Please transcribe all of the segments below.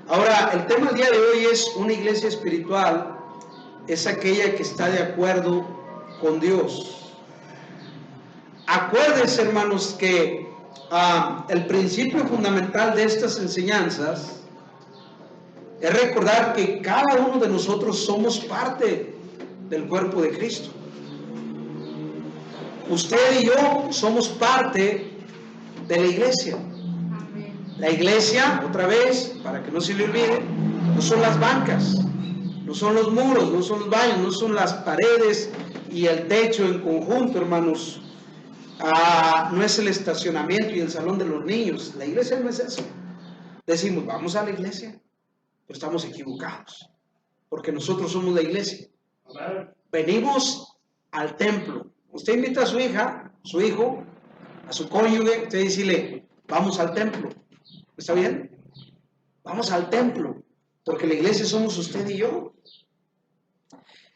Ahora, el tema del día de hoy es una iglesia espiritual, es aquella que está de acuerdo con Dios. Acuérdense, hermanos, que el principio fundamental de estas enseñanzas es recordar que cada uno de nosotros somos parte del cuerpo de Cristo. Usted y yo somos parte de la iglesia. La iglesia, otra vez, para que no se le olvide, no son las bancas, no son los muros, no son los baños, no son las paredes y el techo en conjunto, hermanos. No es el estacionamiento y el salón de los niños. La iglesia no es eso. Decimos, vamos a la iglesia, pero estamos equivocados, porque nosotros somos la iglesia. Venimos al templo. Usted invita a su hija, a su hijo, a su cónyuge, usted dice, vamos al templo. ¿Está bien? Vamos al templo, porque la iglesia somos usted y yo.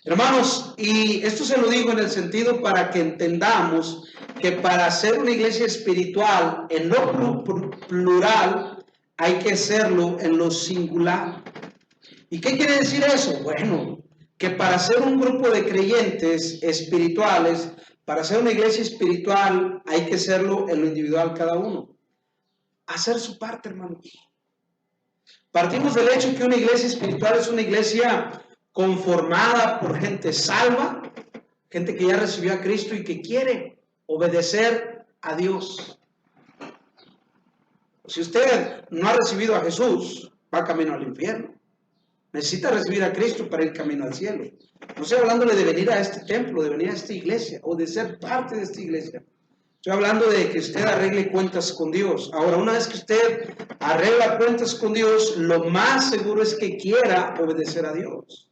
Hermanos, y esto se lo digo en el sentido para que entendamos que para ser una iglesia espiritual en lo plural hay que hacerlo en lo singular. ¿Y qué quiere decir eso? Bueno, que para ser un grupo de creyentes espirituales, para ser una iglesia espiritual hay que hacerlo en lo individual cada uno. Hacer su parte, hermanos. Partimos del hecho que una iglesia espiritual es una iglesia conformada por gente salva, gente que ya recibió a Cristo y que quiere obedecer a Dios. Si usted no ha recibido a Jesús, va camino al infierno. Necesita recibir a Cristo para ir camino al cielo. No estoy hablándole de venir a este templo, de venir a esta iglesia o de ser parte de esta iglesia. Estoy hablando de que usted arregle cuentas con Dios. Ahora, una vez que usted arregla cuentas con Dios, lo más seguro es que quiera obedecer a Dios.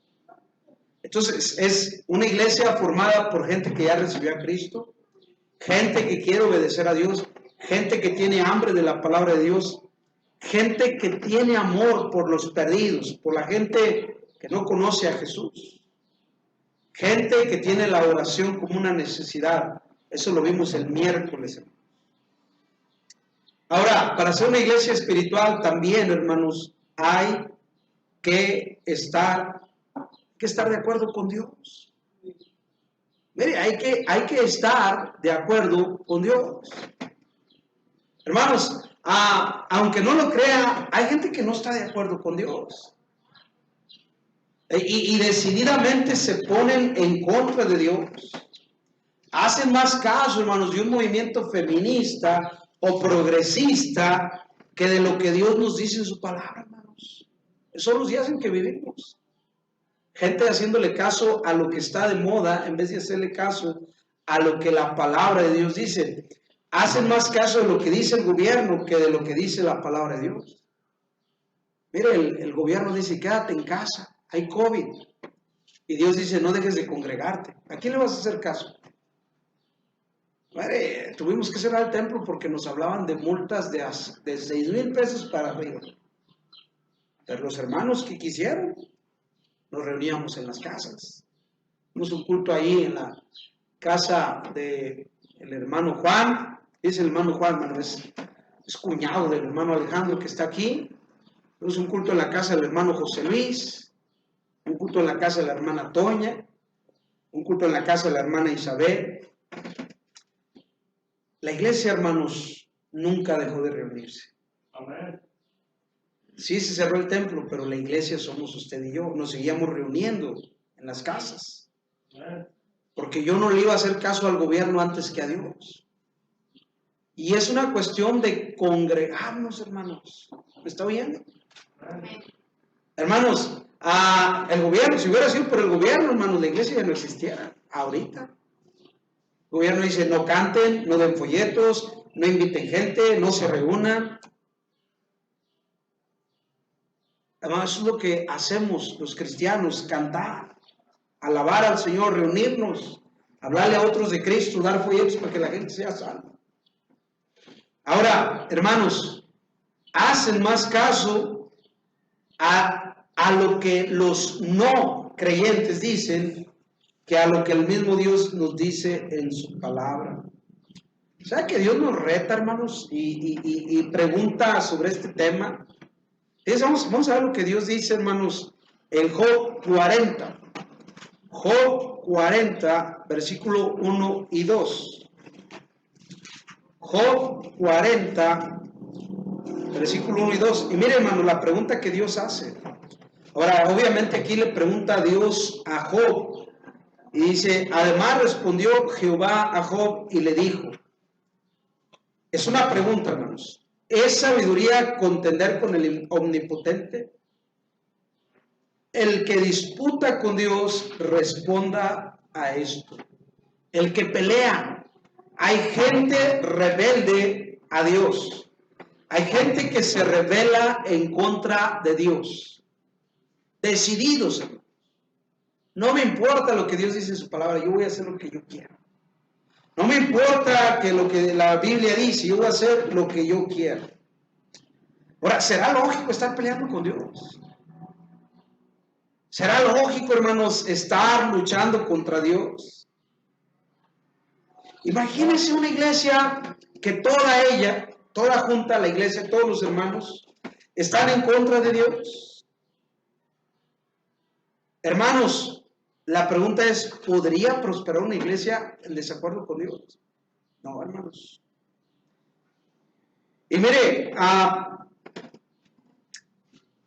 Entonces, es una iglesia formada por gente que ya recibió a Cristo, gente que quiere obedecer a Dios, gente que tiene hambre de la palabra de Dios, gente que tiene amor por los perdidos, por la gente que no conoce a Jesús, gente que tiene la oración como una necesidad. Eso lo vimos el miércoles. Ahora, para ser una iglesia espiritual también, hermanos, hay que estar de acuerdo con Dios. Mire, hay que estar de acuerdo con Dios. Hermanos, aunque no lo crea, hay gente que no está de acuerdo con Dios. Y decididamente se ponen en contra de Dios. Hacen más caso, hermanos, de un movimiento feminista o progresista que de lo que Dios nos dice en su palabra, hermanos. Esos son los días en que vivimos. Gente haciéndole caso a lo que está de moda en vez de hacerle caso a lo que la palabra de Dios dice. Hacen más caso de lo que dice el gobierno que de lo que dice la palabra de Dios. Mire, el gobierno dice, quédate en casa, hay COVID. Y Dios dice, no dejes de congregarte. ¿A quién le vas a hacer caso? Mire, tuvimos que cerrar el templo porque nos hablaban de multas de 6,000 pesos para arriba. Pero los hermanos que quisieron, nos reuníamos en las casas. Tuvimos un culto ahí en la casa del hermano Juan. Es el hermano Juan, hermano, es cuñado del hermano Alejandro que está aquí. Tuvimos un culto en la casa del hermano José Luis, un culto en la casa de la hermana Toña, un culto en la casa de la hermana Isabel. La iglesia, hermanos, nunca dejó de reunirse. Amén. Sí, se cerró el templo, pero la iglesia somos usted y yo. Nos seguíamos reuniendo en las casas. Porque yo no le iba a hacer caso al gobierno antes que a Dios. Y es una cuestión de congregarnos, hermanos. ¿Me está oyendo? Hermanos, el gobierno, si hubiera sido por el gobierno, hermanos, la iglesia ya no existiera ahorita. El gobierno dice, no canten, no den folletos, no inviten gente, no se reúnan. Además, eso es lo que hacemos los cristianos, cantar, alabar al Señor, reunirnos, hablarle a otros de Cristo, dar folletos para que la gente sea salva. Ahora, hermanos, hacen más caso a lo que los no creyentes dicen que a lo que el mismo Dios nos dice en su palabra. ¿Sabe que Dios nos reta, hermanos? Y pregunta sobre este tema. Vamos a ver lo que Dios dice, hermanos, en Job 40. Job 40, versículo 1 y 2. Job 40, versículo 1 y 2. Y mire, hermano, la pregunta que Dios hace. Ahora, obviamente aquí le pregunta a Dios a Job. Y dice, además respondió Jehová a Job y le dijo. Es una pregunta, hermanos. ¿Es sabiduría contender con el omnipotente? El que disputa con Dios responda a esto. El que pelea. Hay gente rebelde a Dios. Hay gente que se rebela en contra de Dios. Decididos, hermanos. No me importa lo que Dios dice en su palabra, yo voy a hacer lo que yo quiero. No me importa que lo que la Biblia dice, yo voy a hacer lo que yo quiero. Ahora, ¿será lógico estar peleando con Dios? ¿Será lógico, hermanos, estar luchando contra Dios? Imagínense una iglesia que toda junta, la iglesia, todos los hermanos, están en contra de Dios. Hermanos, la pregunta es, ¿podría prosperar una iglesia en desacuerdo con Dios? No, hermanos. Y mire,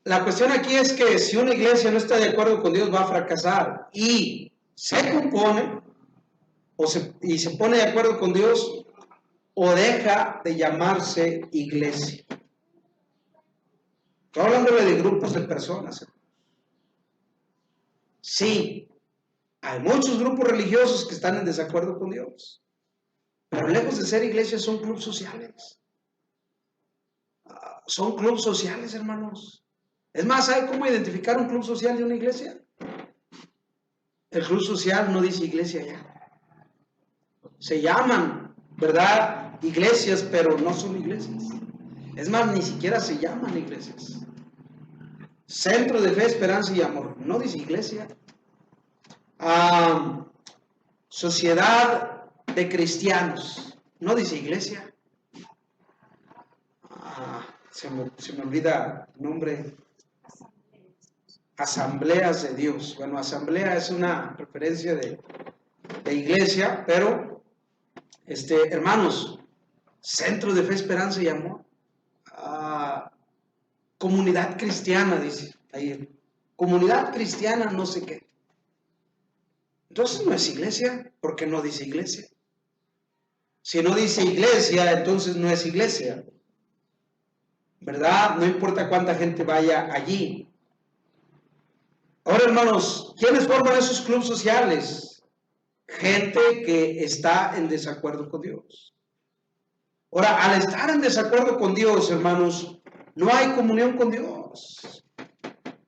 la cuestión aquí es que si una iglesia no está de acuerdo con Dios va a fracasar y se compone y se pone de acuerdo con Dios o deja de llamarse iglesia. Estoy hablándole de grupos de personas. Sí, hay muchos grupos religiosos que están en desacuerdo con Dios, pero lejos de ser iglesias son clubes sociales. Son clubes sociales, hermanos. Es más, ¿sabe cómo identificar un club social de una iglesia? El club social no dice iglesia ya. Se llaman, ¿verdad?, iglesias, pero no son iglesias. Es más, ni siquiera se llaman iglesias. Centro de Fe, Esperanza y Amor. No dice iglesia. Sociedad de Cristianos. No dice iglesia. Se me olvida el nombre. Asambleas de Dios. Bueno, asamblea es una referencia de iglesia, pero, hermanos, Centro de Fe, Esperanza y Amor. Comunidad cristiana, dice ahí. Comunidad cristiana, no sé qué. Entonces no es iglesia, porque no dice iglesia. Si no dice iglesia, entonces no es iglesia. ¿Verdad? No importa cuánta gente vaya allí. Ahora, hermanos, ¿quiénes forman esos clubes sociales? Gente que está en desacuerdo con Dios. Ahora, al estar en desacuerdo con Dios, hermanos, no hay comunión con Dios.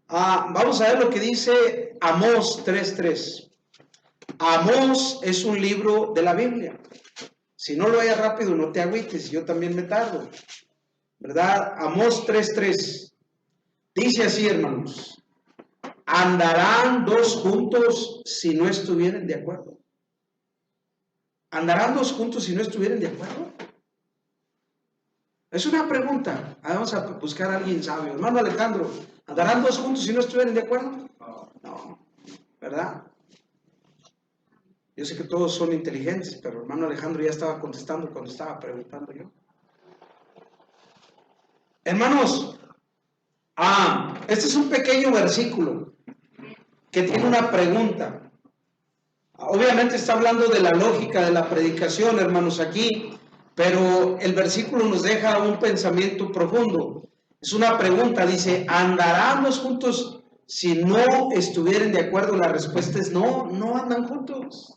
Vamos a ver lo que dice Amós 3:3. Amós es un libro de la Biblia. Si no lo hayas rápido, no te agüites, yo también me tardo. ¿Verdad? Amós 3:3. Dice así, hermanos. ¿Andarán dos juntos si no estuvieren de acuerdo? ¿Andarán dos juntos si no estuvieren de acuerdo? Es una pregunta. Vamos a buscar a alguien sabio. Hermano Alejandro, ¿andarán dos juntos si no estuvieran de acuerdo? No, ¿verdad? Yo sé que todos son inteligentes, pero hermano Alejandro ya estaba contestando cuando estaba preguntando yo. Hermanos, este es un pequeño versículo que tiene una pregunta. Obviamente está hablando de la lógica de la predicación, hermanos, aquí, pero el versículo nos deja un pensamiento profundo. Es una pregunta, dice, ¿andarán los juntos si no estuvieran de acuerdo? La respuesta es no, no andan juntos.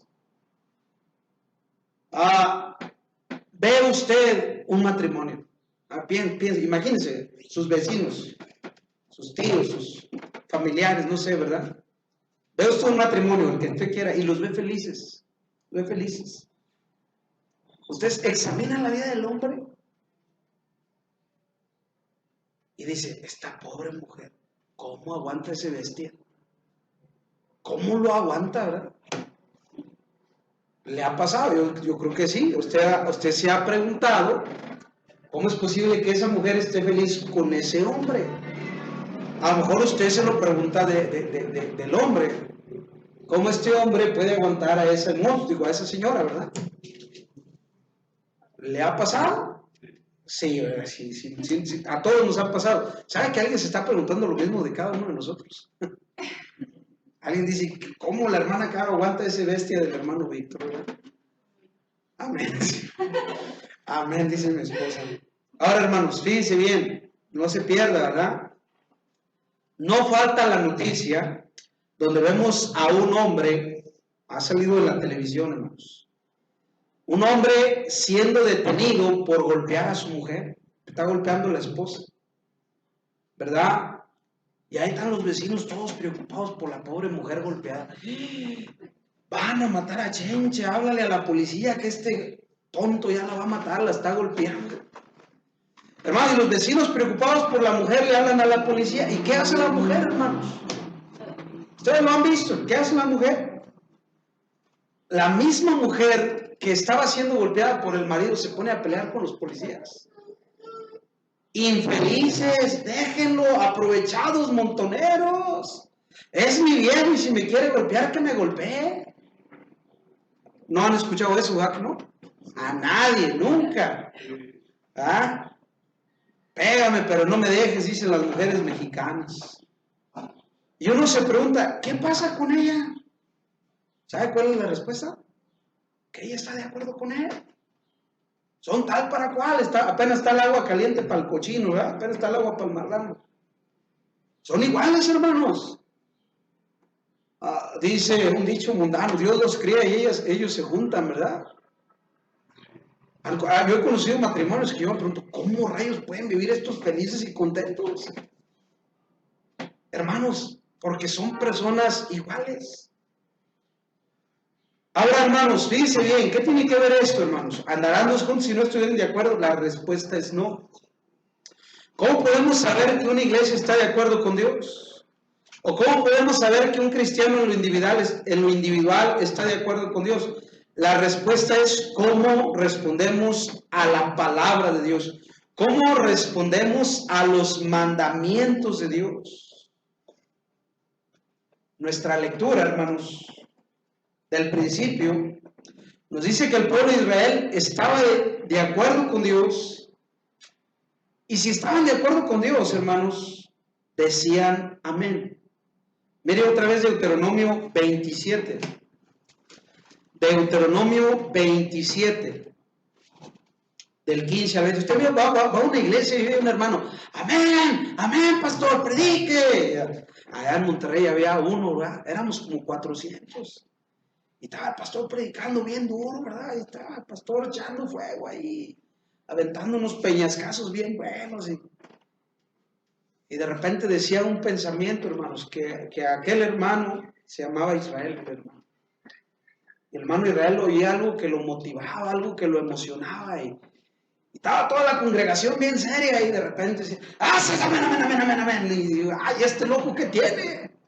Ve usted un matrimonio. Piensa, imagínense, sus vecinos, sus tíos, sus familiares, no sé, ¿verdad? Ve usted un matrimonio, el que usted quiera, y los ve felices. Ve felices. Ustedes examinan la vida del hombre y dice, esta pobre mujer, ¿cómo aguanta ese bestia? ¿Cómo lo aguanta, verdad? ¿Le ha pasado? Yo creo que sí. Usted se ha preguntado, ¿cómo es posible que esa mujer esté feliz con ese hombre? A lo mejor usted se lo pregunta del hombre. ¿Cómo este hombre puede aguantar a ese monstruo, a esa señora, verdad? ¿Le ha pasado? Sí, sí, a todos nos ha pasado. ¿Sabe que alguien se está preguntando lo mismo de cada uno de nosotros? Alguien dice, ¿cómo la hermana Caro aguanta ese bestia del hermano Víctor? ¿Verdad? Amén. Amén, dice mi esposa. Ahora, hermanos, fíjense bien, no se pierda, ¿verdad? No falta la noticia donde vemos a un hombre, ha salido en la televisión, hermanos, un hombre siendo detenido por golpear a su mujer, está golpeando a la esposa, ¿verdad? Y ahí están los vecinos todos preocupados por la pobre mujer golpeada. Van a matar a Chencha, háblale a la policía que este tonto ya la va a matar, la está golpeando. Hermanos, y los vecinos preocupados por la mujer le hablan a la policía. ¿Y qué hace la mujer, hermanos? Ustedes lo han visto. ¿Qué hace la mujer? La misma mujer que estaba siendo golpeada por el marido se pone a pelear con los policías. Infelices, déjenlo, aprovechados, montoneros. Es mi viejo y si me quiere golpear, que me golpee. ¿No han escuchado eso, verdad? ¿No? A nadie, nunca. ¿Ah? Pégame, pero no me dejes, dicen las mujeres mexicanas. Y uno se pregunta, ¿qué pasa con ella? ¿Sabe cuál es la respuesta? Que ella está de acuerdo con él. Son tal para cual, apenas está el agua caliente para el cochino, ¿verdad? Apenas está el agua para el marrano. Son iguales, hermanos. Dice un dicho mundano, Dios los cría y ellos se juntan, ¿verdad? Yo he conocido matrimonios que yo me pregunto, ¿cómo rayos pueden vivir estos felices y contentos? Hermanos, porque son personas iguales. Ahora, hermanos, fíjense bien, ¿qué tiene que ver esto, hermanos? ¿Andarán dos juntos si no estuvieran de acuerdo? La respuesta es no. ¿Cómo podemos saber que una iglesia está de acuerdo con Dios? ¿O cómo podemos saber que un cristiano en lo individual está de acuerdo con Dios? La respuesta es cómo respondemos a la palabra de Dios. ¿Cómo respondemos a los mandamientos de Dios? Nuestra lectura, hermanos, del principio, nos dice que el pueblo de Israel estaba de acuerdo con Dios. Y si estaban de acuerdo con Dios, hermanos, decían amén. Mire otra vez Deuteronomio 27. Deuteronomio 27. Del 15 al 20. Usted va a una iglesia y ve a un hermano. Amén, amén, pastor, predique. Allá en Monterrey había uno, ¿verdad? Éramos como 400. Y estaba el pastor predicando bien duro, ¿verdad? Y estaba el pastor echando fuego ahí, aventando unos peñascazos bien buenos. Y de repente decía un pensamiento, hermanos, que aquel hermano se llamaba Israel, hermano. Y el hermano Israel oía algo que lo motivaba, algo que lo emocionaba. Y estaba toda la congregación bien seria y de repente decía, amén, amén, amén, amén, amén. Y digo, ay, este loco que tiene.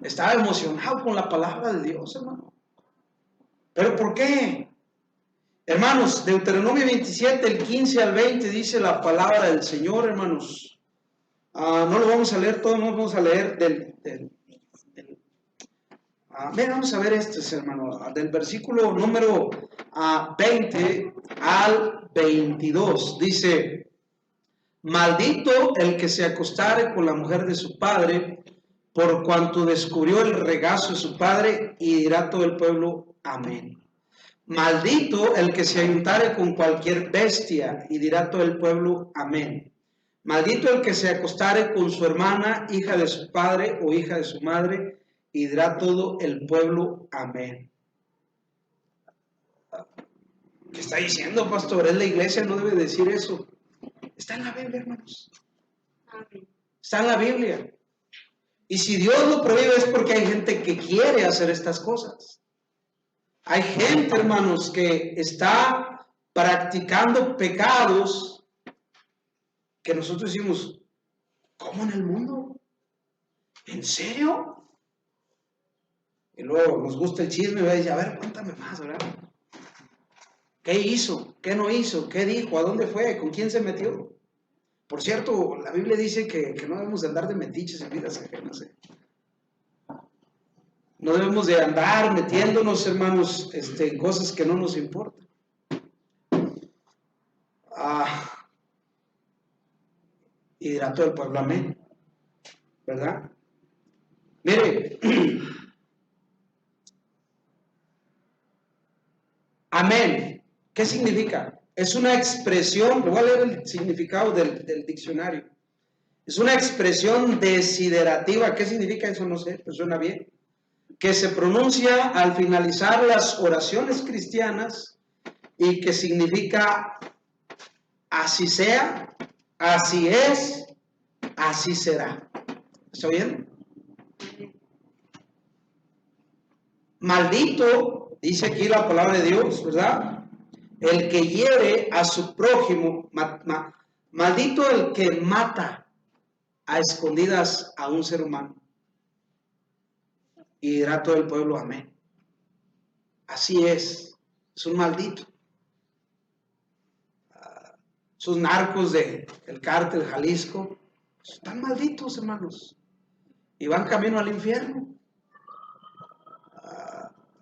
Estaba emocionado con la palabra de Dios, hermano. ¿Pero por qué? Hermanos, Deuteronomio 27, el 15 al 20 dice la palabra del Señor, hermanos. No lo vamos a leer todo, no vamos a leer vamos a ver hermano, del versículo número 20 al 22. Dice, maldito el que se acostare con la mujer de su padre, por cuanto descubrió el regazo de su padre, y dirá todo el pueblo, amén. Maldito el que se ayuntare con cualquier bestia, y dirá todo el pueblo, amén. Maldito el que se acostare con su hermana, hija de su padre o hija de su madre, y dirá todo el pueblo, amén. ¿Qué está diciendo, pastor? Es la iglesia, no debe decir eso. Está en la Biblia, hermanos. Está en la Biblia. Y si Dios lo prohíbe es porque hay gente que quiere hacer estas cosas. Hay gente, hermanos, que está practicando pecados que nosotros decimos, ¿cómo en el mundo? ¿En serio? Y luego nos gusta el chisme, y dice, a ver, cuéntame más, ¿verdad? ¿Qué hizo? ¿Qué no hizo? ¿Qué dijo? ¿A dónde fue? ¿Con quién se metió? Por cierto, la Biblia dice que no debemos de andar de metiches en vidas ajenas. No debemos de andar metiéndonos, hermanos, en cosas que no nos importan. Y dirá todo el pueblo amén, ¿verdad? Mire, amén, ¿qué significa? Es una expresión, le voy a leer el significado del diccionario. Es una expresión desiderativa. ¿Qué significa eso? No sé, pero suena bien. Que se pronuncia al finalizar las oraciones cristianas y que significa así sea, así es, así será. ¿Está oyendo? Maldito, dice aquí la palabra de Dios, ¿verdad? El que hiere a su prójimo, maldito el que mata a escondidas a un ser humano. Y dirá todo el pueblo amén. Así es un maldito. Sus narcos del cártel Jalisco están malditos, hermanos, y van camino al infierno.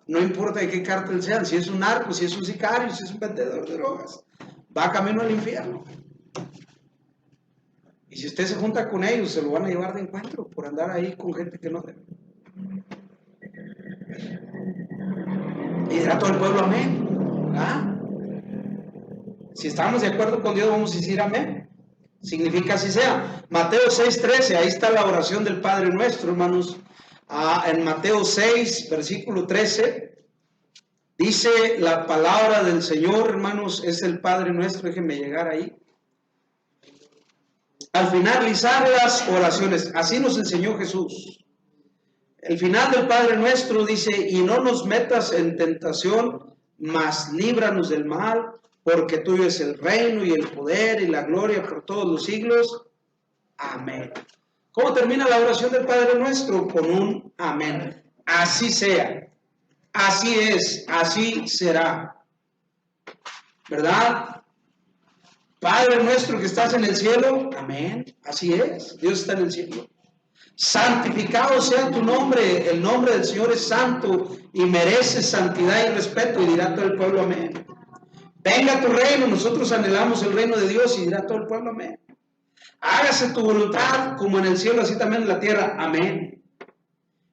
No importa de qué cártel sean, si es un narco, si es un sicario, si es un vendedor de drogas, va camino al infierno. Y si usted se junta con ellos, se lo van a llevar de encuentro por andar ahí con gente que no debe. Y dirá todo el pueblo amén. ¿Ah? Si estamos de acuerdo con Dios, vamos a decir amén. Significa así sea. Mateo 6:13, ahí está la oración del Padre Nuestro, hermanos. En Mateo 6, versículo 13, dice la palabra del Señor, hermanos, es el Padre Nuestro. Déjenme llegar ahí. Al finalizar las oraciones, así nos enseñó Jesús. El final del Padre Nuestro dice: y no nos metas en tentación, mas líbranos del mal, porque tuyo es el reino y el poder y la gloria por todos los siglos. Amén. ¿Cómo termina la oración del Padre Nuestro? Con un amén. Así sea, así es, así será. ¿Verdad? Padre nuestro que estás en el cielo, amén. Así es, Dios está en el cielo. Santificado sea tu nombre, el nombre del Señor es santo y merece santidad y respeto, y dirá todo el pueblo amén. Venga tu reino, nosotros anhelamos el reino de Dios, y dirá todo el pueblo amén. Hágase tu voluntad como en el cielo, así también en la tierra, amén.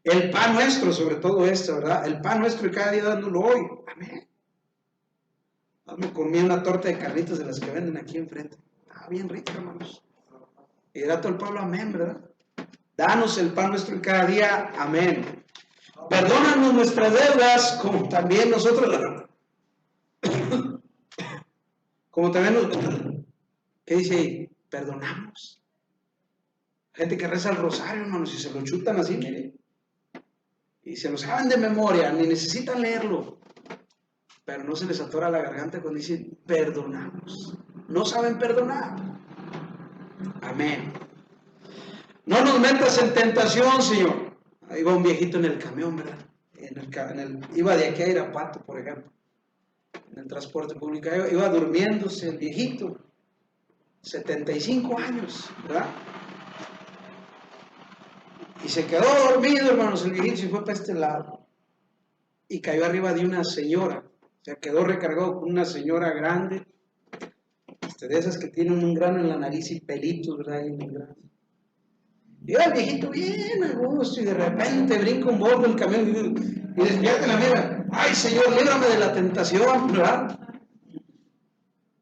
El pan nuestro, sobre todo esto, ¿verdad? El pan nuestro y cada día dándolo hoy, amén. Me comí una torta de carnitas de las que venden aquí enfrente. Bien rica, hermanos. Y dirá todo el pueblo amén, ¿verdad? Danos el pan nuestro cada día, amén. Perdónanos nuestras deudas, como también nosotros, ¿qué dice ahí? Perdonamos. Gente que reza el rosario, hermanos, y se lo chutan así, mire, y se lo saben de memoria, ni necesitan leerlo, pero no se les atora la garganta cuando dicen perdonamos. No saben perdonar. Amén. No nos metas en tentación, Señor. Ahí va un viejito en el camión, ¿verdad? Iba de aquí a Irapuato, por ejemplo, en el transporte público. Iba durmiéndose el viejito, 75 años, ¿verdad? Y se quedó dormido, hermanos, el viejito, y fue para este lado. Y cayó arriba de una señora. O sea, quedó recargado con una señora grande, de esas que tienen un grano en la nariz y pelitos, ¿verdad? Y el viejito bien a gusto, y de repente brinca un bordo el camión y despierta la mira. ¡Ay, Señor, líbrame de la tentación!, ¿verdad?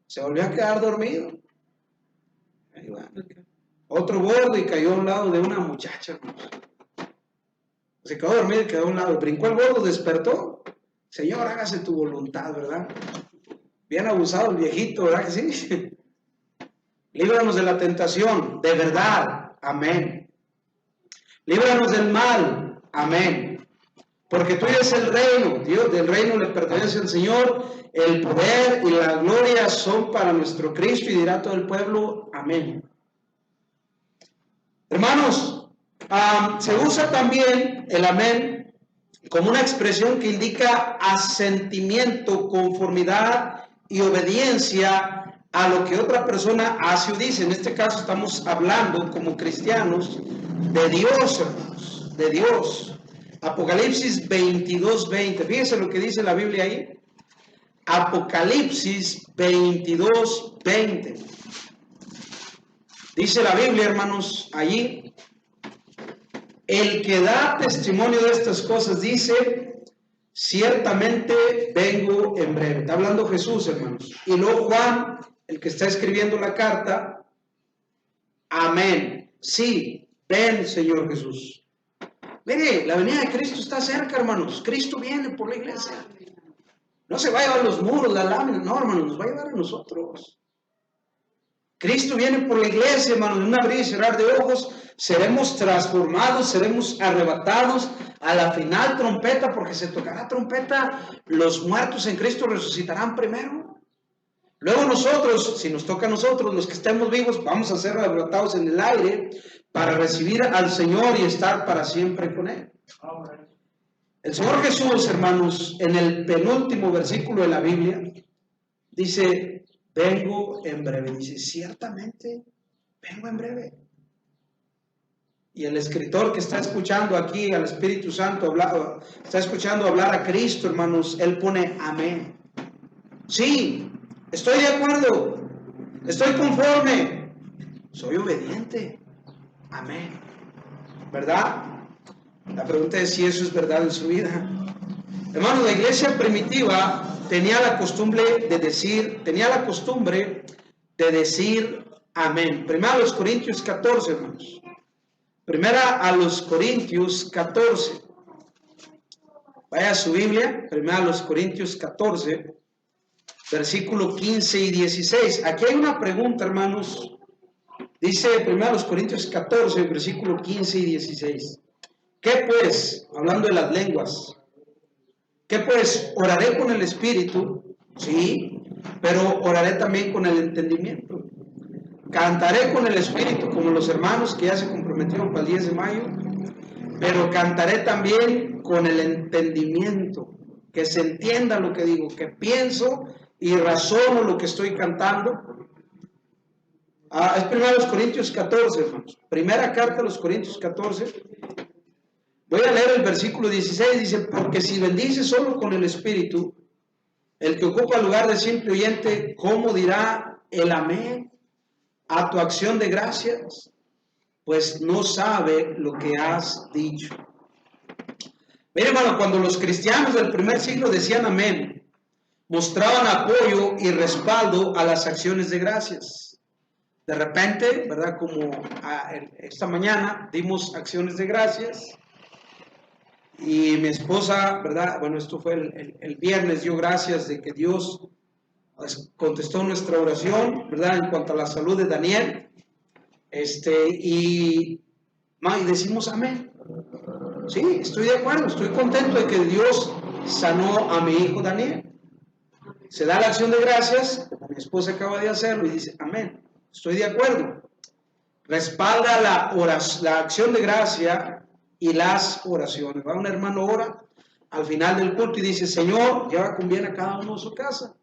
Se volvió a quedar dormido. Ahí va, otro bordo y cayó a un lado de una muchacha. Se quedó dormido y quedó a un lado. Brincó el bordo, despertó. Señor, hágase tu voluntad, ¿verdad? Bien abusado el viejito, ¿verdad que sí? Líbranos de la tentación, de verdad, amén. Líbranos del mal, amén. Porque tuyo es el reino, Dios, del reino le pertenece al Señor, el poder y la gloria son para nuestro Cristo, y dirá todo el pueblo, amén. Hermanos, se usa también el amén como una expresión que indica asentimiento, conformidad y obediencia a lo que otra persona hace o dice. En este caso estamos hablando como cristianos de Dios, hermanos, de Dios. Apocalipsis 22:20. Fíjense lo que dice la Biblia ahí. Apocalipsis 22:20. Dice la Biblia, hermanos, allí: el que da testimonio de estas cosas dice: ciertamente vengo en breve. Está hablando Jesús, hermanos. Y luego Juan, el que está escribiendo la carta: amén. Sí, ven, Señor Jesús. Mire, la venida de Cristo está cerca, hermanos. Cristo viene por la iglesia. No se va a llevar los muros, la lámina, no, hermanos, nos va a llevar a nosotros. Cristo viene por la iglesia, hermanos. En un abrir y cerrar de ojos seremos transformados, seremos arrebatados a la final trompeta, porque se tocará trompeta. Los muertos en Cristo resucitarán primero. Luego nosotros, si nos toca a nosotros, los que estemos vivos, vamos a ser arrebatados en el aire para recibir al Señor y estar para siempre con Él. El Señor Jesús, hermanos, en el penúltimo versículo de la Biblia, dice: vengo en breve. Dice: ciertamente, vengo en breve. Y el escritor que está escuchando aquí al Espíritu Santo hablar, está escuchando hablar a Cristo, hermanos, él pone amén. Sí, estoy de acuerdo, estoy conforme, soy obediente. Amén. ¿Verdad? La pregunta es si eso es verdad en su vida. Hermanos, la iglesia primitiva tenía la costumbre de decir amén. Primera a los Corintios 14, hermanos. Primera a los Corintios 14. Vaya a su Biblia, primera a los Corintios 14, versículo 15 y 16. Aquí hay una pregunta, hermanos. Dice primera a los Corintios 14, versículo 15 y 16. ¿Qué pues? Hablando de las lenguas. ¿Qué pues? Oraré con el Espíritu, sí, pero oraré también con el entendimiento. Cantaré con el Espíritu, como los hermanos que ya se comprometieron para el 10 de mayo, pero cantaré también con el entendimiento, que se entienda lo que digo, que pienso y razono lo que estoy cantando. Es primero los Corintios 14, hermanos. Primera carta a los Corintios 14. Voy a leer el versículo 16, dice: porque si bendices solo con el Espíritu, el que ocupa el lugar de simple oyente, ¿cómo dirá el amén a tu acción de gracias? Pues no sabe lo que has dicho. Mire, hermano, cuando los cristianos del primer siglo decían amén, mostraban apoyo y respaldo a las acciones de gracias. De repente, ¿verdad? Como esta mañana dimos acciones de gracias. Y mi esposa, ¿verdad? Bueno, esto fue el viernes, dio gracias de que Dios contestó nuestra oración, ¿verdad? En cuanto a la salud de Daniel. Y decimos amén. Sí, estoy de acuerdo, estoy contento de que Dios sanó a mi hijo Daniel. Se da la acción de gracias, como mi esposa acaba de hacerlo, y dice amén. Estoy de acuerdo. Respalda la acción de gracia y las oraciones. Va un hermano ora al final del culto y dice: Señor, lleva con bien a cada uno a su casa.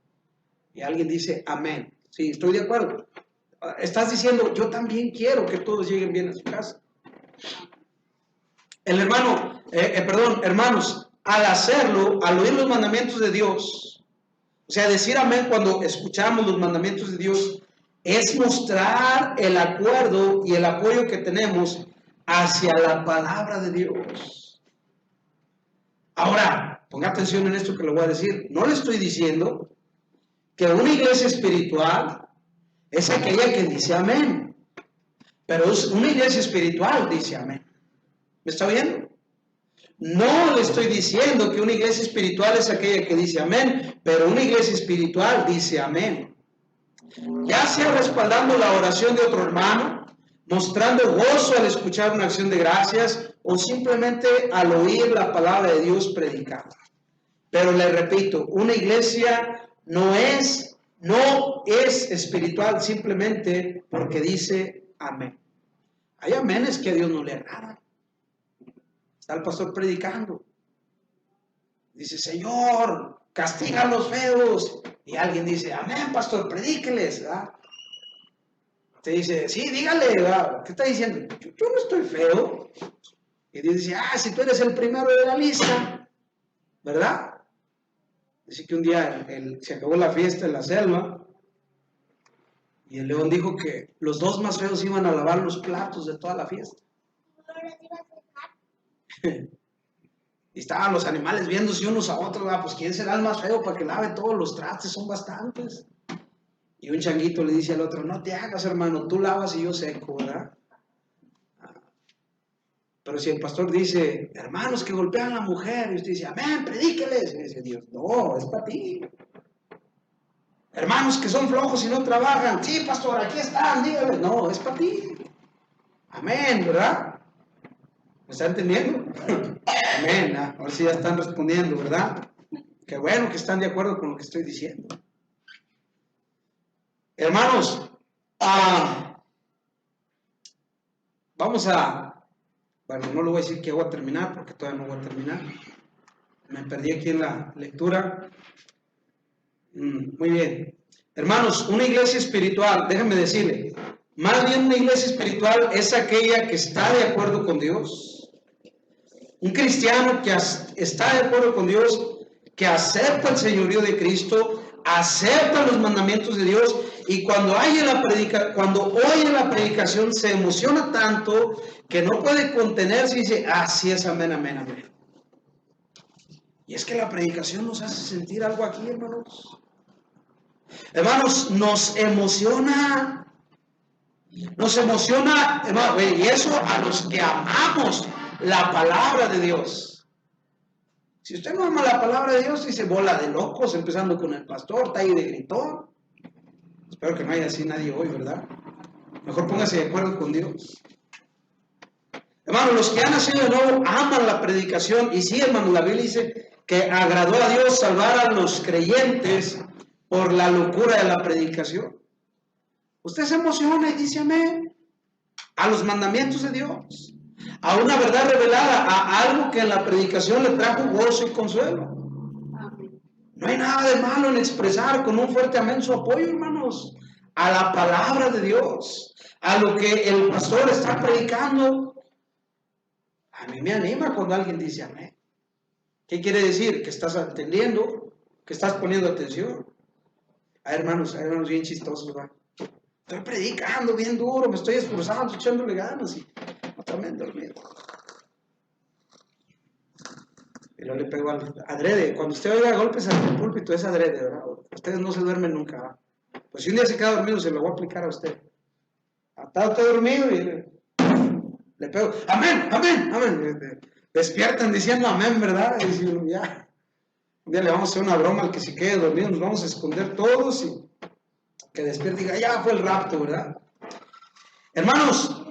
Y alguien dice amén. Sí, estoy de acuerdo. Estás diciendo: yo también quiero que todos lleguen bien a su casa. El hermano, hermanos, al hacerlo, al oír los mandamientos de Dios, o sea, decir amén cuando escuchamos los mandamientos de Dios, es mostrar el acuerdo y el apoyo que tenemos hacia la palabra de Dios. Ahora, ponga atención en esto que le voy a decir. No le estoy diciendo que una iglesia espiritual es aquella que dice amén, pero una iglesia espiritual dice amén. ¿Me está viendo? No le estoy diciendo que una iglesia espiritual es aquella que dice amén, pero una iglesia espiritual dice amén. Ya sea respaldando la oración de otro hermano, mostrando gozo al escuchar una acción de gracias, o simplemente al oír la palabra de Dios predicada. Pero le repito, una iglesia no es espiritual simplemente porque dice amén. Hay aménes que a Dios no le agradan. Está el pastor predicando. Dice: Señor, castiga a los feos. Y alguien dice, amén, pastor, predíqueles, ¿verdad? Te dice, sí, dígale, ¿verdad? ¿Qué está diciendo? Yo no estoy feo. Y Dios dice, si tú eres el primero de la lista, ¿verdad? Dice que un día se acabó la fiesta en la selva y el león dijo que los dos más feos iban a lavar los platos de toda la fiesta. Y estaban los animales viéndose unos a otros, pues ¿quién será el más feo para que lave todos los trastes? Son bastantes. Y un changuito le dice al otro, no te hagas, hermano, tú lavas y yo seco, ¿verdad? Pero si el pastor dice, hermanos que golpean a la mujer, y usted dice, amén, predíqueles, y dice Dios, no, es para ti. Hermanos que son flojos y no trabajan, sí, pastor, aquí están, dígale, no, es para ti. Amén, ¿verdad? ¿Me está entendiendo? Amén, ahora sí ya están respondiendo, ¿verdad? Qué bueno que están de acuerdo con lo que estoy diciendo. Hermanos, vamos a, bueno, no le voy a decir que voy a terminar, porque todavía no voy a terminar. Me perdí aquí en la lectura. Muy bien. Hermanos, una iglesia espiritual, déjenme decirle, más bien una iglesia espiritual es aquella que está de acuerdo con Dios. Un cristiano que está de acuerdo con Dios, que acepta el señorío de Cristo, acepta los mandamientos de Dios, y cuando oye la predicación se emociona tanto que no puede contenerse y dice, sí es, amén, amén, amén. Y es que la predicación nos hace sentir algo aquí, hermanos. Hermanos, nos emociona, hermano, y eso a los que amamos la palabra de Dios. Si usted no ama la palabra de Dios, dice bola de locos, empezando con el pastor, está ahí de gritón. Espero que no haya así nadie hoy, ¿verdad? Mejor póngase de acuerdo con Dios. Hermano, los que han nacido de nuevo aman la predicación. Y sí, hermano, la Biblia dice que agradó a Dios salvar a los creyentes por la locura de la predicación. Usted se emociona y dice amén a los mandamientos de Dios, a una verdad revelada, a algo que en la predicación le trajo gozo y consuelo. No hay nada de malo en expresar con un fuerte amén su apoyo, hermanos, a la palabra de Dios, a lo que el pastor está predicando. A mí me anima cuando alguien dice amén. ¿Qué quiere decir? Que estás atendiendo, que estás poniendo atención. Hay hermanos bien chistosos, ¿verdad? Estoy predicando bien duro, me estoy esforzando, echándole ganas y también dormido. Y luego le pego adrede. Cuando usted oiga golpes en el púlpito es adrede, ¿verdad? Ustedes no se duermen nunca, ¿verdad? Pues si un día se queda dormido, se lo voy a aplicar a usted. Está usted dormido y le pego, amén, amén, amén. Despiertan diciendo amén, ¿verdad? Y si ya, un día le vamos a hacer una broma al que se quede dormido, nos vamos a esconder todos y que despierte y diga, ya fue el rapto, ¿verdad? Hermanos,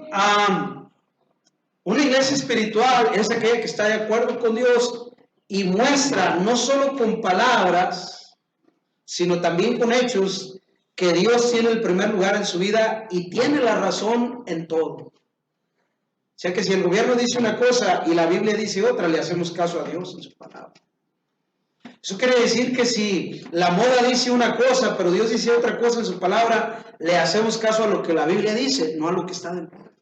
una iglesia espiritual es aquella que está de acuerdo con Dios y muestra no solo con palabras, sino también con hechos que Dios tiene el primer lugar en su vida y tiene la razón en todo. O sea que si el gobierno dice una cosa y la Biblia dice otra, le hacemos caso a Dios en su palabra. Eso quiere decir que si la moda dice una cosa, pero Dios dice otra cosa en su palabra, le hacemos caso a lo que la Biblia dice, no a lo que está de moda.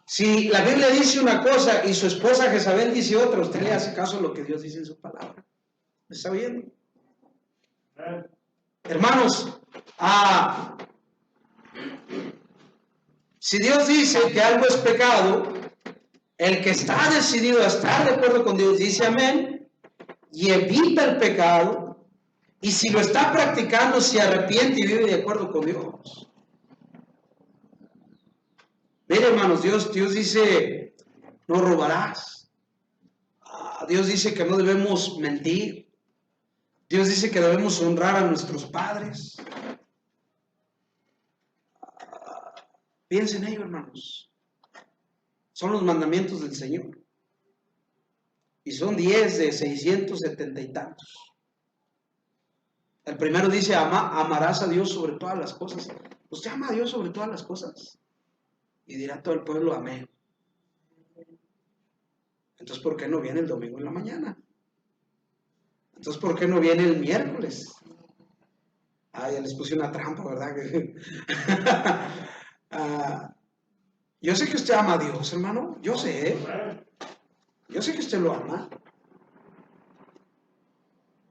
Si la Biblia dice una cosa y su esposa Jezabel dice otra, usted le hace caso a lo que Dios dice en su palabra. ¿Me está viendo? Hermanos, si Dios dice que algo es pecado, el que está decidido a estar de acuerdo con Dios dice amén y evita el pecado, y si lo está practicando se arrepiente y vive de acuerdo con Dios. Mire, hermanos, Dios dice, no robarás. Dios dice que no debemos mentir. Dios dice que debemos honrar a nuestros padres. Piensen en ello, hermanos. Son los mandamientos del Señor. Y son 10 de 670 y tantos. El primero dice, amarás a Dios sobre todas las cosas. ¿Usted ama a Dios sobre todas las cosas? Y dirá todo el pueblo, amén. Entonces, ¿por qué no viene el domingo en la mañana? Entonces, ¿por qué no viene el miércoles? Ah, ya les puse una trampa, ¿verdad? Yo sé que usted ama a Dios, hermano. Yo sé que usted lo ama.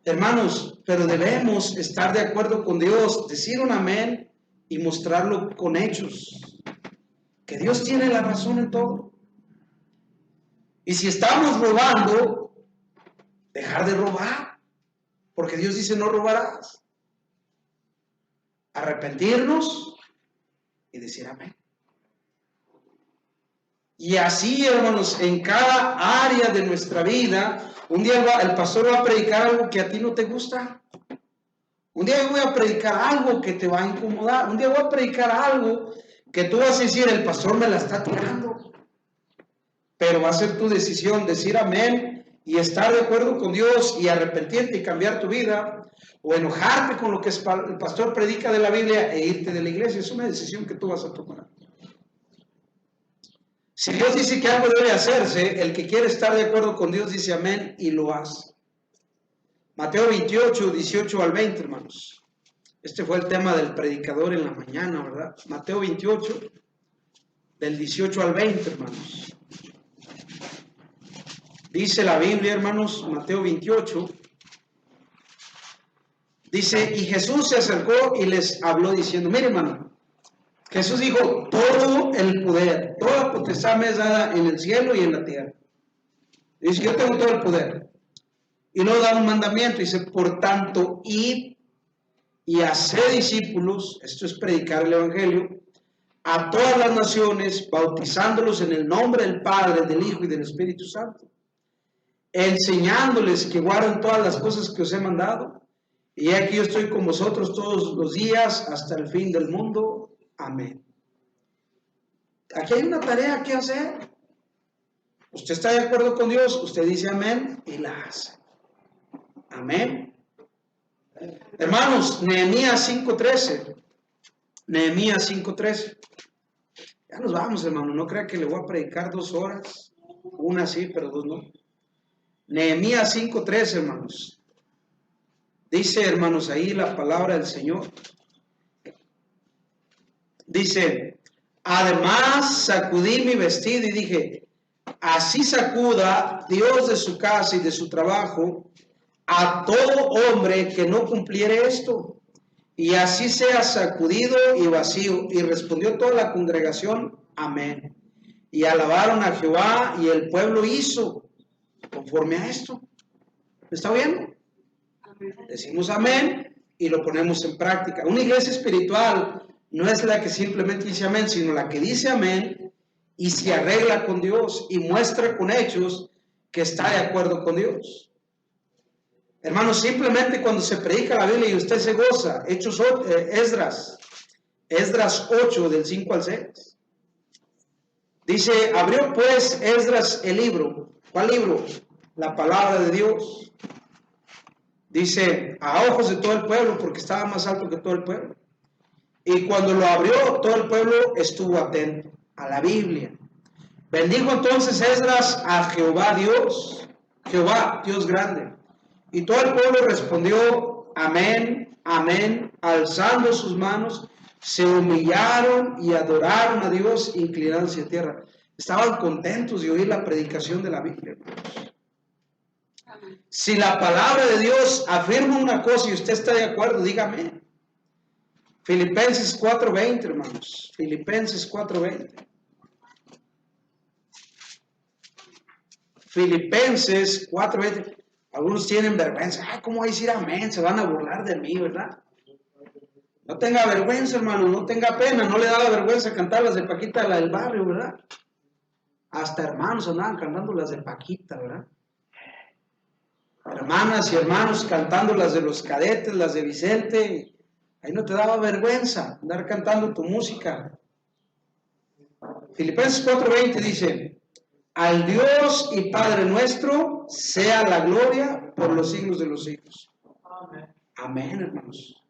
Hermanos, pero debemos estar de acuerdo con Dios, decir un amén y mostrarlo con hechos. Que Dios tiene la razón en todo. Y si estamos robando, dejar de robar. Porque Dios dice no robarás. Arrepentirnos y decir amén. Y así, hermanos, en cada área de nuestra vida, un día el pastor va a predicar algo que a ti no te gusta. Un día yo voy a predicar algo que te va a incomodar. Un día voy a predicar algo que tú vas a decir, el pastor me la está tirando. Pero va a ser tu decisión decir amén y estar de acuerdo con Dios y arrepentirte y cambiar tu vida, o enojarte con lo que el pastor predica de la Biblia e irte de la iglesia. Es una decisión que tú vas a tomar. Si Dios dice que algo debe hacerse, el que quiere estar de acuerdo con Dios dice amén y lo hace. Mateo 28, 18 al 20, hermanos. Este fue el tema del predicador en la mañana, ¿verdad? Mateo 28, del 18 al 20, hermanos. Dice la Biblia, hermanos, Mateo 28, dice, y Jesús se acercó y les habló diciendo, mire, hermano, Jesús dijo, todo el poder, toda potestad me es dada en el cielo y en la tierra. Dice, yo tengo todo el poder. Y luego da un mandamiento, dice, por tanto, id y haced discípulos, esto es predicar el evangelio, a todas las naciones, bautizándolos en el nombre del Padre, del Hijo y del Espíritu Santo, enseñándoles que guarden todas las cosas que os he mandado, y aquí yo estoy con vosotros todos los días hasta el fin del mundo. Amén. Aquí hay una tarea que hacer. Usted está de acuerdo con Dios, usted dice amén y la hace. Amén. Hermanos, Nehemías 5:13. Nehemías 5:13. Ya nos vamos, hermano. No crea que le voy a predicar 2 horas. Una sí, pero 2 no. Nehemías 5:13, hermanos. Dice, hermanos, ahí la palabra del Señor. Dice, además sacudí mi vestido y dije, así sacuda Dios de su casa y de su trabajo a todo hombre que no cumpliere esto, y así sea sacudido y vacío. Y respondió toda la congregación, amén. Y alabaron a Jehová, y el pueblo hizo conforme a esto. ¿Me está viendo? Decimos amén y lo ponemos en práctica. Una iglesia espiritual no es la que simplemente dice amén, sino la que dice amén y se arregla con Dios y muestra con hechos que está de acuerdo con Dios. Hermanos, simplemente cuando se predica la Biblia y usted se goza, Esdras 8 del 5 al 6. Dice, abrió pues Esdras el libro. ¿Cuál libro? La palabra de Dios. Dice, a ojos de todo el pueblo, porque estaba más alto que todo el pueblo. Y cuando lo abrió, todo el pueblo estuvo atento a la Biblia. Bendijo entonces Esdras a Jehová Dios, grande. Y todo el pueblo respondió, amén, amén, alzando sus manos, se humillaron y adoraron a Dios, inclinándose a tierra. Estaban contentos de oír la predicación de la Biblia. Si la palabra de Dios afirma una cosa y usted está de acuerdo, dígame. Filipenses 4:20, hermanos. Filipenses 4:20. Filipenses 4:20. Algunos tienen vergüenza. Ay, ¿cómo voy a decir amén? Se van a burlar de mí, ¿verdad? No tenga vergüenza, hermano. No tenga pena. No le da vergüenza cantar las de Paquita, la del barrio, ¿verdad? Hasta hermanos andaban cantando las de Paquita, ¿verdad? Hermanas y hermanos cantando las de los Cadetes, las de Vicente. Ahí no te daba vergüenza andar cantando tu música. Filipenses 4:20 dice, al Dios y Padre nuestro sea la gloria por los siglos de los siglos. Amén. Amén, hermanos.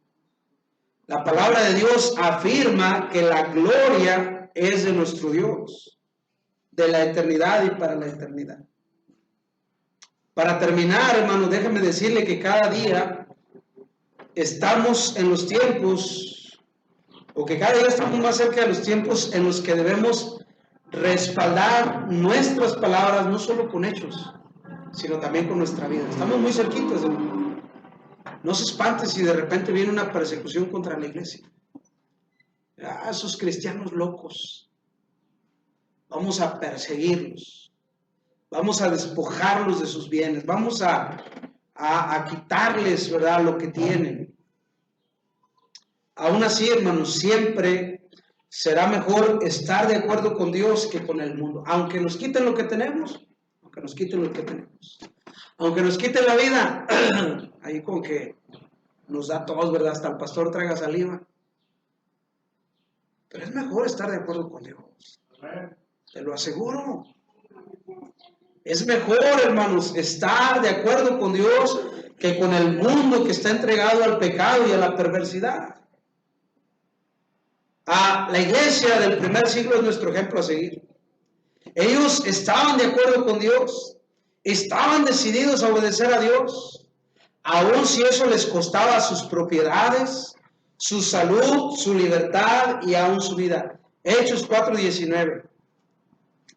La palabra de Dios afirma que la gloria es de nuestro Dios, de la eternidad y para la eternidad. Para terminar, hermanos, déjenme decirle que cada día estamos en los tiempos, o que cada día estamos más cerca de los tiempos en los que debemos respaldar nuestras palabras, no solo con hechos, sino también con nuestra vida. Estamos muy cerquitas, hermano. No se espante si de repente viene una persecución contra la iglesia. Esos cristianos locos, vamos a perseguirlos, vamos a despojarlos de sus bienes, vamos a quitarles, ¿verdad?, lo que tienen. Aún así, hermanos, siempre será mejor estar de acuerdo con Dios que con el mundo. Aunque nos quiten lo que tenemos, aunque nos quiten la vida, ahí con que nos da todos, ¿verdad? Hasta el pastor traga saliva. Pero es mejor estar de acuerdo con Dios. Te lo aseguro. Es mejor, hermanos, estar de acuerdo con Dios que con el mundo que está entregado al pecado y a la perversidad. La iglesia del primer siglo es nuestro ejemplo a seguir. Ellos estaban de acuerdo con Dios, estaban decididos a obedecer a Dios, aun si eso les costaba sus propiedades, su salud, su libertad y aún su vida. Hechos 4:19.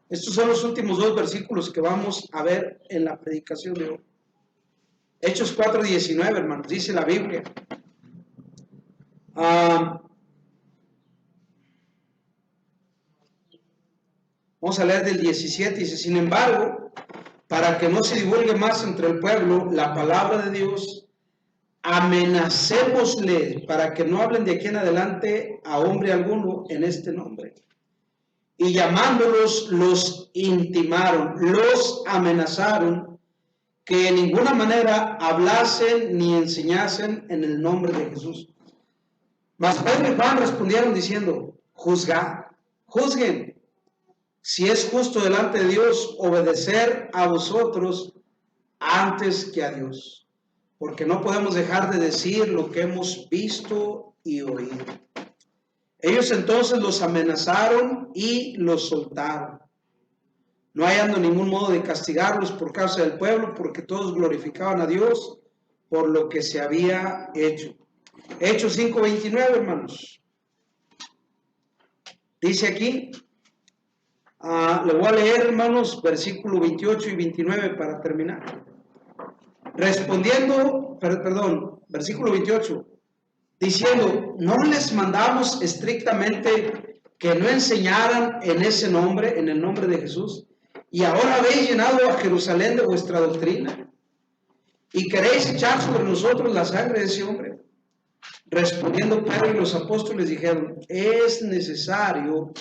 Estos son los últimos 2 versículos que vamos a ver en la predicación de hoy. Hechos 4:19, hermanos, dice la Biblia. Vamos a leer del 17, dice: sin embargo, para que no se divulgue más entre el pueblo la palabra de Dios, amenacémosle para que no hablen de aquí en adelante a hombre alguno en este nombre. Y llamándolos, los intimaron, los amenazaron, que en ninguna manera hablasen ni enseñasen en el nombre de Jesús. Mas Pedro y Juan respondieron diciendo: juzguen, si es justo delante de Dios obedecer a vosotros antes que a Dios, porque no podemos dejar de decir lo que hemos visto y oído. Ellos entonces los amenazaron y los soltaron, no hallando ningún modo de castigarlos por causa del pueblo, porque todos glorificaban a Dios por lo que se había hecho. Hechos 5:29, hermanos. Dice aquí, le voy a leer, hermanos, versículo 28 y 29 para terminar. Versículo 28. Diciendo: no les mandamos estrictamente que no enseñaran en ese nombre, en el nombre de Jesús, y ahora habéis llenado a Jerusalén de vuestra doctrina, y queréis echar sobre nosotros la sangre de ese hombre. Respondiendo Pedro y los apóstoles dijeron: es necesario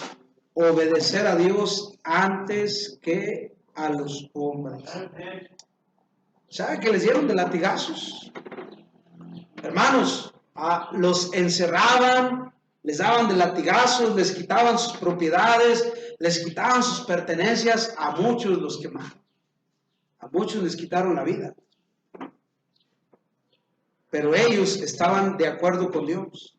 obedecer a Dios antes que a los hombres. ¿Sabe que les dieron de latigazos? Hermanos, los encerraban, les daban de latigazos, les quitaban sus propiedades, les quitaban sus pertenencias. A muchos los quemaron, a muchos les quitaron la vida. Pero ellos estaban de acuerdo con Dios,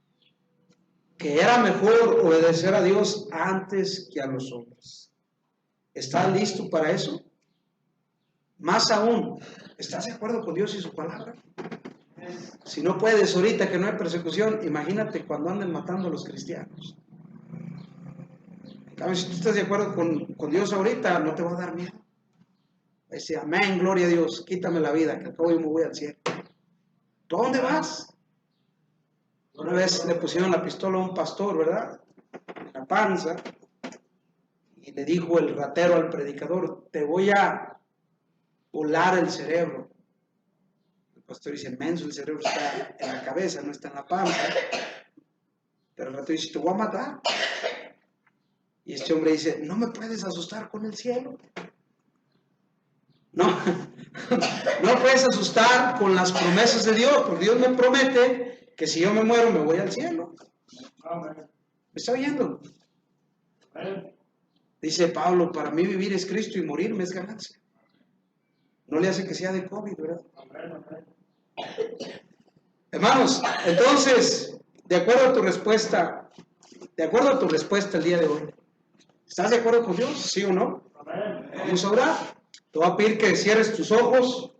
que era mejor obedecer a Dios antes que a los hombres. ¿Estás listo para eso? Más aún, ¿estás de acuerdo con Dios y su palabra? Si no puedes ahorita que no hay persecución, imagínate cuando anden matando a los cristianos. Si tú estás de acuerdo con Dios ahorita, no te va a dar miedo. Dice: amén, gloria a Dios, quítame la vida, que al cabo yo me voy al cielo. ¿Tú a dónde vas? Una vez le pusieron la pistola a un pastor, ¿verdad?, en la panza, y le dijo el ratero al predicador: te voy a volar el cerebro. El pastor dice: menso, el cerebro está en la cabeza, no está en la panza. Pero el ratero dice: te voy a matar. Y este hombre dice: no me puedes asustar con el cielo. No, no puedes asustar con las promesas de Dios, porque Dios me promete que si yo me muero me voy al cielo. ¿Me está oyendo? Dice Pablo: para mí vivir es Cristo y morirme es ganancia. No le hace que sea de COVID, ¿verdad? Hermanos, entonces, de acuerdo a tu respuesta el día de hoy, ¿estás de acuerdo con Dios? ¿Sí o no? Vamos a orar. Te voy a pedir que cierres tus ojos